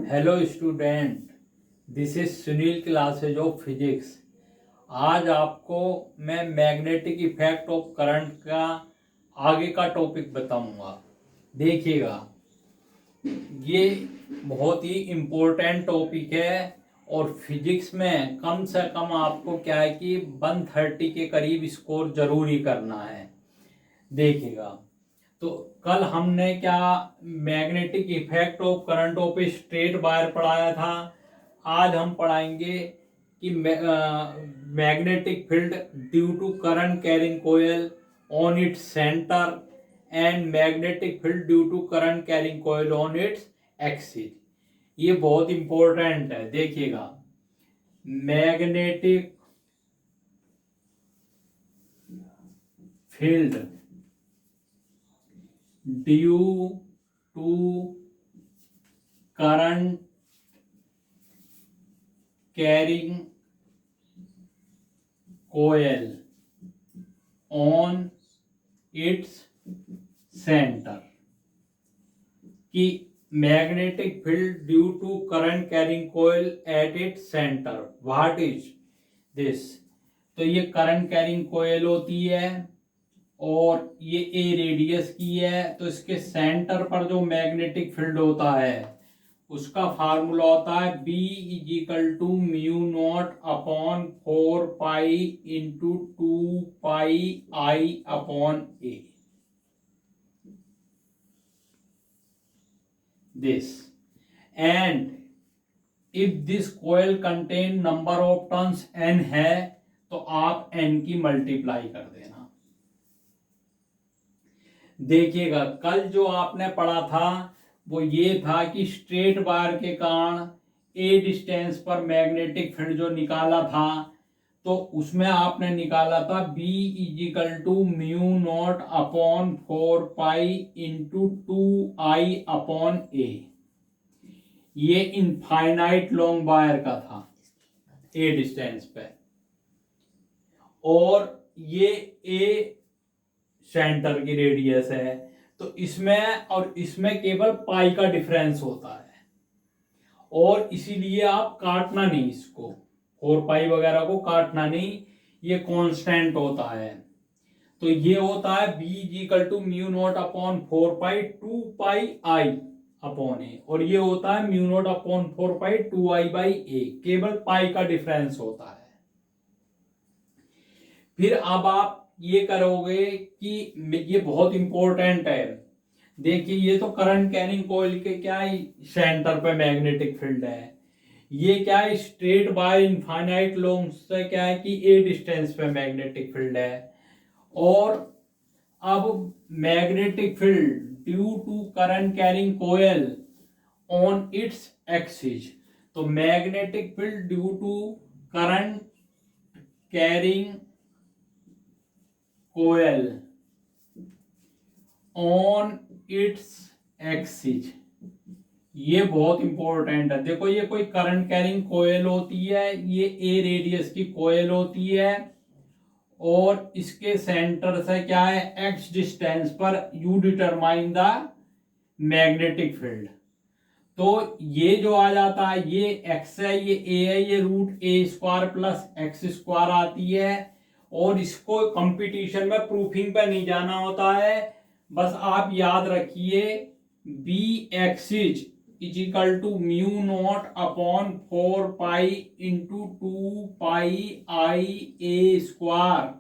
Hello student, this is Sunil classes of physics. आज आपको मैं मैग्नेटिक इफेक्ट ऑफ करंट का आगे का टॉपिक बताऊंगा। देखिएगा, ये बहुत ही इम्पोर्टेंट टॉपिक है और फिजिक्स में कम से कम आपको क्या है कि 130 के करीब स्कोर जरूर ही करना है। देखिएगा, तो कल हमने क्या magnetic effect of current of a straight wire पढ़ाया था। आज हम पढ़ाएंगे कि magnetic field due to current carrying coil on its centre and magnetic field due to current carrying coil on its axis. ये बहुत इंपॉर्टेंट है। देखिएगा, magnetic field due to current carrying coil on its center कि magnetic field due to current carrying coil at its centre, what is this. तो ये current carrying कोयल होती है और ये ए रेडियस की है। तो इसके सेंटर पर जो मैग्नेटिक फील्ड होता है उसका फार्मूला होता है B is equal to mu not upon 4 pi into 2 pi I upon a. This and if this coil contain number of turns n है तो आप n की मल्टीप्लाई कर देना। देखिएगा, कल जो आपने पढ़ा था वो ये था कि स्ट्रेट वायर के कारण ए डिस्टेंस पर मैग्नेटिक फील्ड जो निकाला था तो उसमें आपने निकाला था B is equal to mu not upon 4 pi into 2I upon a. ये इनफाइनाइट लॉन्ग वायर का था ए डिस्टेंस पे, और ये ए सेंटर की रेडियस है। तो इसमें और इसमें केवल पाई का डिफरेंस होता है और इसीलिए आप काटना नहीं, इसको 4 पाई वगैरह को काटना नहीं, ये कांस्टेंट होता है। तो ये होता है B equal to mu not upon 4 pi 2 pi I upon a, और ये होता है mu not upon 4 pi 2I by a. केवल पाई का डिफरेंस होता है। फिर अब आप ये करोगे कि ये बहुत इंपॉर्टेंट है। देखिए, ये तो करंट कैरिंग कॉइल के क्या है सेंटर पे मैग्नेटिक फील्ड है। ये क्या है स्ट्रेट वायर इनफाइनाइट लॉन्ग से क्या है कि ए डिस्टेंस पे मैग्नेटिक फील्ड है। और अब magnetic field due to current carrying coil on its axis. तो magnetic field due to current carrying coil on its axis, ये बहुत इंपॉर्टेंट है। देखो, ये कोई करंट कैरिंग कोयल होती है, ये ए रेडियस की कोयल होती है और इसके सेंटर से क्या है एक्स डिस्टेंस पर you determine the magnetic field. तो ये जो आ जाता है ये एक्स है, ये ए है, ये रूट ए स्क्वायर प्लस एक्स स्क्वायर आती है। और इसको कंपटीशन में प्रूफिंग पे नहीं जाना होता है, बस आप याद रखिए B axis is equal to mu not upon 4 pi into 2 pi I a square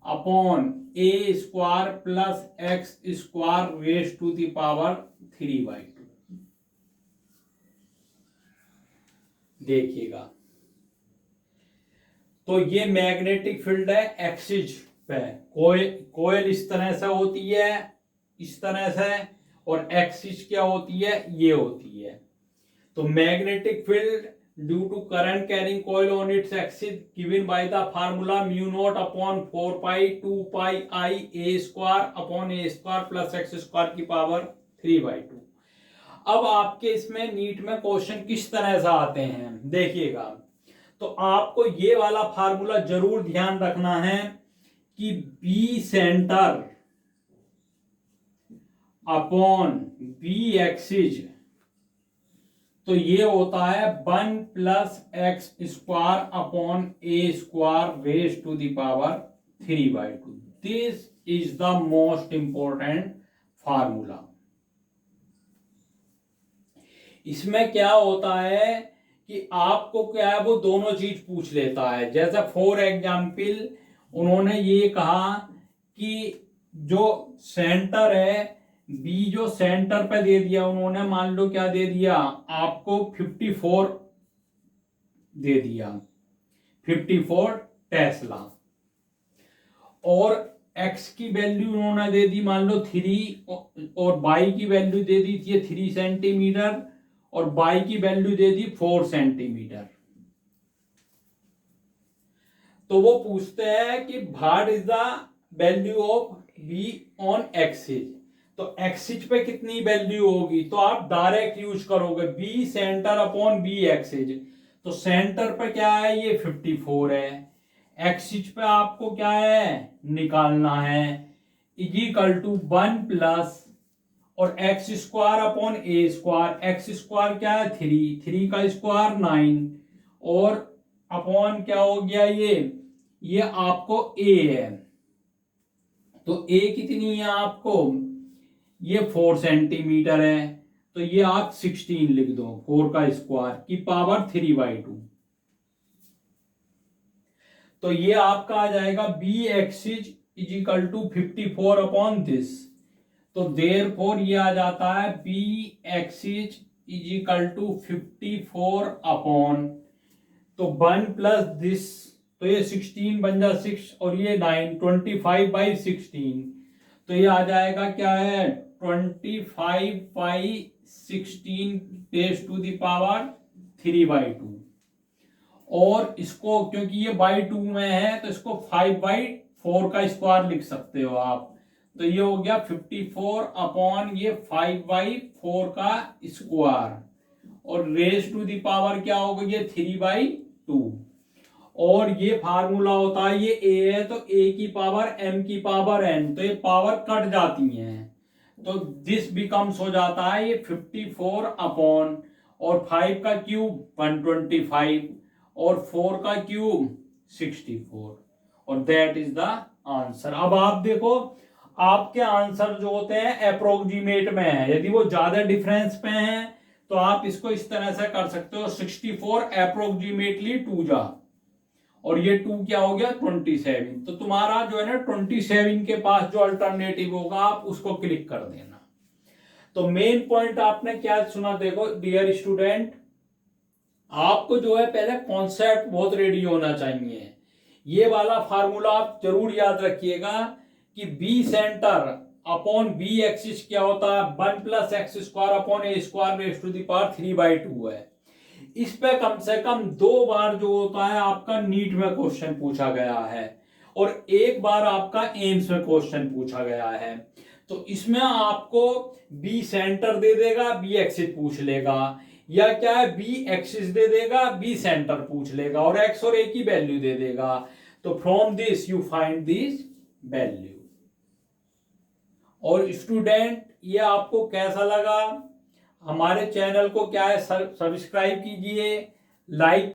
upon a square plus x square raise to the power 3/2। देखिएगा, तो ये मैग्नेटिक फील्ड है एक्सिस पे। कोयल इस तरह से होती है, इस तरह से, और एक्सिस क्या होती है, ये होती है। तो magnetic field due to current carrying coil on its axis given by the formula mu not upon 4 pi 2 pi I a square upon a square plus x square की पावर 3/2। अब आपके इसमें नीट में क्वेश्चन किस तरह से आते हैं, देखिएगा। तो आपको ये वाला फार्मूला जरूर ध्यान रखना है कि B centre upon B axis तो ये होता है 1 plus x square upon a square raise to the power 3/2। This is the most important formula. इसमें क्या होता है कि आपको क्या है वो दोनों चीज पूछ लेता है। जैसे फॉर एग्जाम्पल उन्होंने ये कहा कि जो सेंटर है बी, जो सेंटर पे दे दिया उन्होंने, मान लो क्या दे दिया आपको 54 दे दिया, 54 टेस्ला, और x की वैल्यू उन्होंने दे दी मान लो 3, और y की वैल्यू दे दी थी 3 सेंटीमीटर, और y की वैल्यू दे दी 4 सेंटीमीटर। तो वो पूछते हैं कि what is the value of b on axis. तो एक्सिस पे कितनी वैल्यू होगी, तो आप डायरेक्ट यूज करोगे b centre upon b axis. तो सेंटर पे क्या है, ये 54 है, एक्सिस पे आपको क्या है निकालना है, इज इक्वल टू 1 प्लस और x square upon a square. X square क्या है 3 का स्क्वायर 9, और अपॉन क्या हो गया ये आपको ए है। तो ए कितनी है आपको, ये 4 सेंटीमीटर है, तो ये आप 16 लिख दो, 4 का स्क्वायर की पावर 3/2। तो ये आपका आ जाएगा B axis is equal to 54 upon this. तो देयरफॉर ये आ जाता है B axis is equal to 54 upon, तो 1 प्लस दिस, तो ये 16 बन जा 6 और ये 9, 25/16। तो ये आ जाएगा क्या है 25/16 रेज़ टू द पावर 3/2। और इसको क्योंकि ये बाई 2 में है तो इसको 5/4 का स्क्वायर लिख सकते हो आप। तो ये हो गया 54 अपॉन ये 5/4 का स्क्वायर, और रेज टू द पावर क्या होगा ये 3/2। और ये फार्मूला होता है, ये a है तो a की पावर m की पावर n, तो ये पावर कट जाती हैं, तो दिस बिकम्स हो जाता है ये 54 अपॉन, और 5 का क्यूब 125, और 4 का क्यूब 64, और दैट इज द आंसर। अब आप देखो आपके आंसर जो होते हैं अप्रोक्सीमेट में है, यदि वो ज्यादा डिफरेंस पे हैं तो आप इसको इस तरह से कर सकते हो 64 अप्रोक्सीमेटली 2 जा, और ये 2 क्या हो गया 27। तो तुम्हारा जो है ना 27 के पास जो अल्टरनेटिव होगा आप उसको क्लिक कर देना। तो मेन पॉइंट आपने क्या सुना, देखो डियर स्टूडेंट, आपको जो है पहले कॉन्सेप्ट बहुत रेडी होना चाहिए। ये वाला फार्मूला आप जरूर याद रखिएगा कि B centre upon B axis क्या होता है 1 plus x square upon a square raise to the power 3/2 है। इस पे कम से कम 2 बार जो होता है आपका नीट में क्वेश्चन पूछा गया है, और 1 बार आपका एम्स में क्वेश्चन पूछा गया है। तो इसमें आपको बी सेंटर दे देगा, बी एक्सिस पूछ लेगा, या क्या है बी एक्सिस दे देगा, बी सेंटर पूछ लेगा, और एक्स और ए की वैल्यू दे देगा। तो from this you find this value. और स्टूडेंट ये आपको कैसा लगा, हमारे चैनल को क्या है सब्सक्राइब कीजिए, लाइक